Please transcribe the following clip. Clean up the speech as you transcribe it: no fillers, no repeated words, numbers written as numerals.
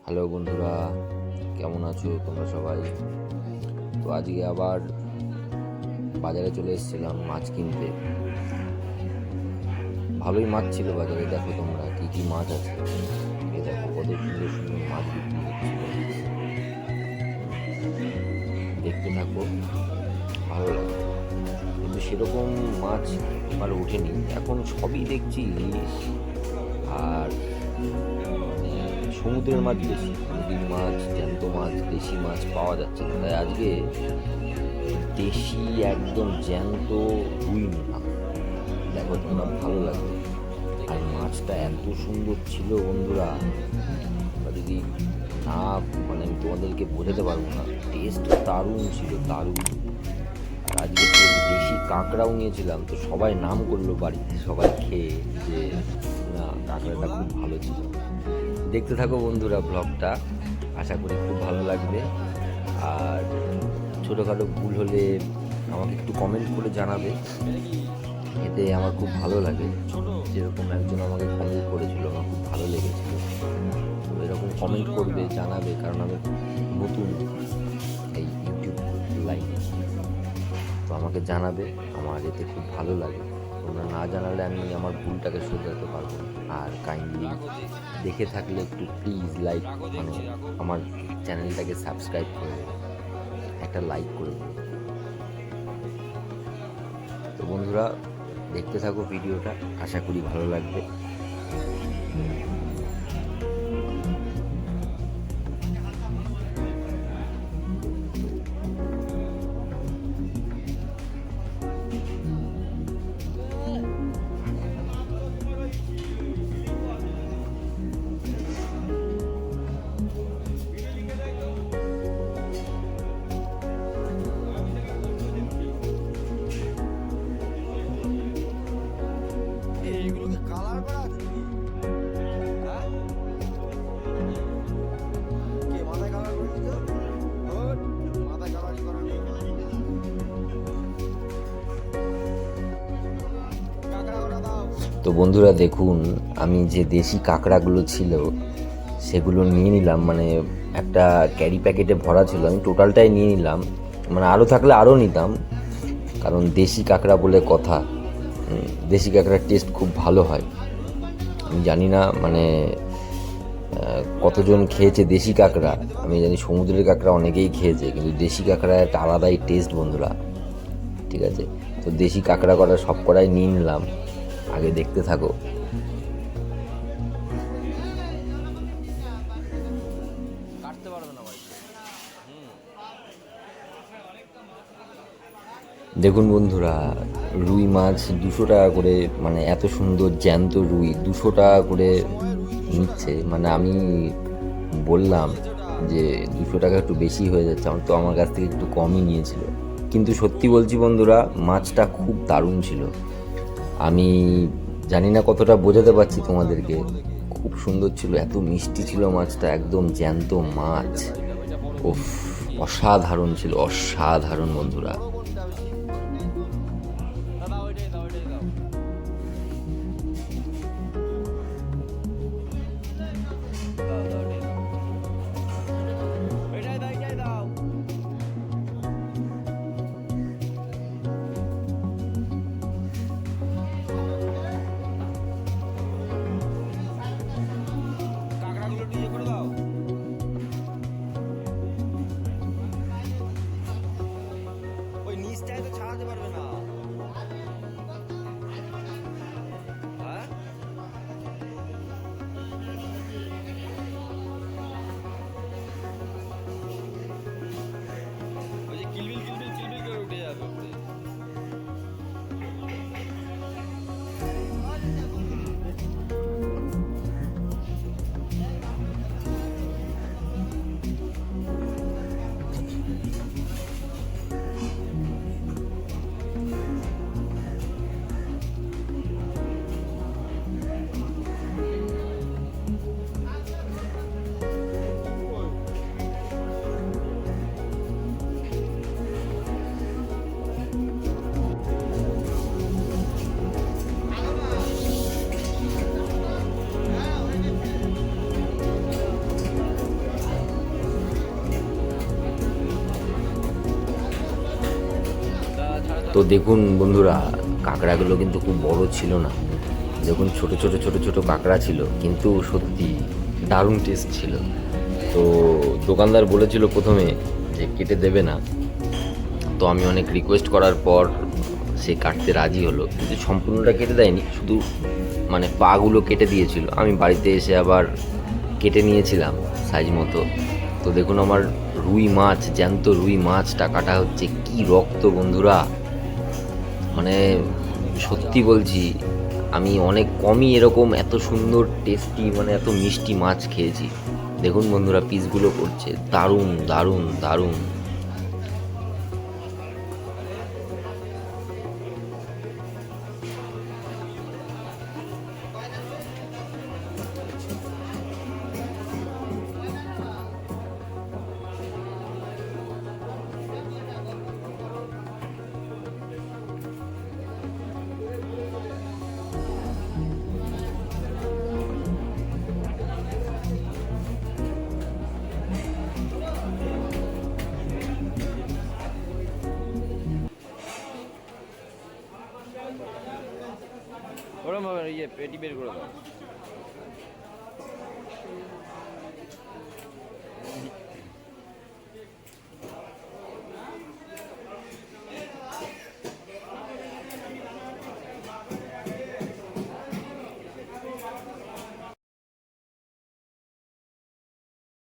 Hello বন্ধুরা, কেমন আছো তোমরা সবাই? তো আজকে আবার বাজারে চলে এসেছিলাম মাছ কিনতে। ভালোই মাছ ছিল বাজারে। দেখো তোমরা কি কি মাছ আছে। এই দেখো কত সুন্দর সুন্দর মাছ বিক্রি হচ্ছিল। দেখতে থাকো, ভালো লাগে। কিন্তু সেরকম মাছ এবার ওঠেনি, এখন সবই দেখছি ইলিশ আর সমুদ্রের মাছ বেশি। নদীর মাছ, জ্যান্ত মাছ, দেশি মাছ পাওয়া যাচ্ছে না। তাই আজকে দেশি একদম জ্যান্ত রুই নিলাম। দেখো তোমরা, ভালো লাগবে। আর মাছটা এত সুন্দর ছিল বন্ধুরা, তোমরা যদি না আমি তোমাদেরকে বোঝাতে পারবো না। টেস্ট দারুণ ছিল, দারুণ। আর আজকে তো দেশি কাঁকড়াও নিয়েছিলাম, তো সবাই নাম করলো বাড়িতে, সবাই খেয়ে যে না, কাঁকড়াটা খুব ভালো ছিল। দেখতে থাকো বন্ধুরা ব্লগটা, আশা করি খুব ভালো লাগবে। আর ছোটোখাটো ভুল হলে আমাকে একটু কমেন্ট করে জানাবে, এতে আমার খুব ভালো লাগে। যেরকম একজন আমাকে কমেন্ট করেছিল, আমার খুব ভালো লেগেছিল। তো এরকম কমেন্ট করবে, জানাবে, কারণ আমি নতুন এই ইউটিউব লাইনে। তো আমাকে জানাবে, আমার এতে খুব ভালো লাগে। তোমরা না জানালে আমি আমার ভুলটাকে শোধরাতে পারবো না। আর কাইন্ডলি দেখে থাকলে একটু প্লিজ আমার চ্যানেলটাকে সাবস্ক্রাইব করে একটা লাইক করে দিও। তো বন্ধুরা, দেখতে থাকো ভিডিওটা, আশা করি ভালো লাগবে। এইগুলোকে কালার করা আছে নাকি? হ্যাঁ? কে মাথায় কালার করে দিত? ওর মাথায় কালারই করা নেই। কাঁকড়া ওটা দাও। তো বন্ধুরা দেখুন, আমি যে দেশি কাঁকড়াগুলো ছিল সেগুলো নিয়ে নিলাম। একটা ক্যারি প্যাকেটে ভরা ছিল, আমি টোটালটাই নিয়ে নিলাম। আরও থাকলে আরও নিতাম, কারণ দেশি কাঁকড়া বলে কথা। দেশি কাঁকড়ার টেস্ট খুব ভালো হয়। আমি জানি না কতজন খেয়েছে দেশি কাঁকড়া। আমি জানি সমুদ্রের কাঁকড়া অনেকেই খেয়েছে, কিন্তু দেশি কাঁকড়া একটা আলাদাই টেস্ট বন্ধুরা। ঠিক আছে, তো দেশি কাঁকড়া করা সব কটাই নিয়ে নিলাম। আগে দেখতে থাকো। কাটতে পারবে না ভাই। দেখুন বন্ধুরা, রুই মাছ 200 টাকা করে, এত সুন্দর জ্যান্ত রুই 200 টাকা করে নিচ্ছে। আমি বললাম যে 200 টাকা একটু বেশি হয়ে যাচ্ছে, আমার কাছ থেকে একটু কমই নিয়েছিল। কিন্তু সত্যি বলছি বন্ধুরা, মাছটা খুব দারুণ ছিল। আমি জানি না কতটা বোঝাতে পারছি তোমাদেরকে, খুব সুন্দর ছিল, এত মিষ্টি ছিল মাছটা, একদম জ্যান্ত মাছ। উফ, অসাধারণ ছিল, অসাধারণ বন্ধুরা। দাদা ওইটাই দাও, ওইটাই দাও। দাও, দাও, ওইটাই দাও। ওইটাই দাও, ওইটাই দাও। কাঁকড়াগুলো একটু ইয়ে করে দাও। ওই তো দেখুন বন্ধুরা, কাঁকড়াগুলো কিন্তু খুব বড় ছিল না। দেখুন ছোট ছোট ছোট ছোট কাঁকড়া ছিল, কিন্তু সত্যি দারুণ টেস্ট ছিল। তো দোকানদার বলেছিল প্রথমে যে কেটে দেবে না, তো আমি অনেক রিকোয়েস্ট করার পর সে কাটতে রাজি হলো, কিন্তু সম্পূর্ণটা কেটে দেয়নি, শুধু মানে পাগুলো কেটে দিয়েছিল। আমি বাড়িতে এসে আবার কেটে নিয়েছিলাম সাইজ মতো। তো দেখুন আমার রুই মাছ, জ্যান্ত রুই মাছটা কাটা হচ্ছে, কি রক্ত বন্ধুরা! মানে সত্যি বলছি, আমি অনেক কমই এরকম এত সুন্দর টেস্টি, মানে এত মিষ্টি মাছ খেয়েছি। দেখুন বন্ধুরা, পিসগুলো করছে, দারুণ দারুণ দারুণ। ওরম ভাবে ইয়ে পেটি বের করে দাও।